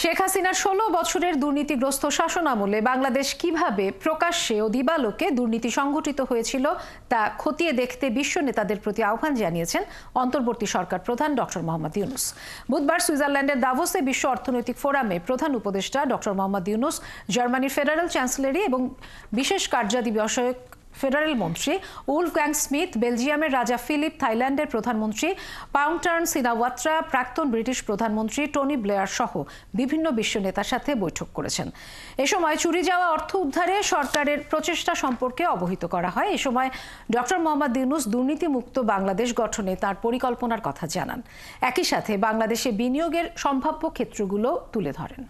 শেখ হাসিনার ১৬ বছরের দুর্নীতিগ্রস্ত শাসনামলে বাংলাদেশ কিভাবে প্রকাশ্যে ও দিবালোকে দুর্নীতি সংঘটিত হয়েছিল তা খতিয়ে দেখতে বিশ্ব নেতাদের প্রতি আহ্বান জানিয়েছেন অন্তর্বর্তী সরকার প্রধান ডক্টর মোহাম্মদ ইউনূস। বুধবার সুইজারল্যান্ডের দাভোসে বিশ্ব অর্থনৈতিক ফোরামে প্রধান উপদেষ্টা ডক্টর মোহাম্মদ ইউনূস, জার্মানির ফেডারেল চ্যান্সেলরি এবং বিশেষ কার্যাদি বিষয়ক ফেডারেল মন্ত্রী উলফগাং স্মিথ, বেলজিয়ামের রাজা ফিলিপ, থাইল্যান্ডের প্রধানমন্ত্রী পাউন্টার্ন সিনাওয়াত্রা, প্রাক্তন ব্রিটিশ প্রধানমন্ত্রী টনি ব্লেয়ার সহ বিভিন্ন বিশ্ব নেতার সাথে বৈঠক করেছেন। এ সময় চুরি যাওয়া অর্থ উদ্ধারে সরকারের প্রচেষ্টা সম্পর্কে অবহিত করা হয়। এ সময় ডক্টর মোহাম্মদ ইউনূস দুর্নীতিমুক্ত বাংলাদেশ গঠনে তার পরিকল্পনার কথা জানান। একই সাথে বাংলাদেশে বিনিয়োগের সম্ভাব্য ক্ষেত্রগুলো তুলে ধরেন।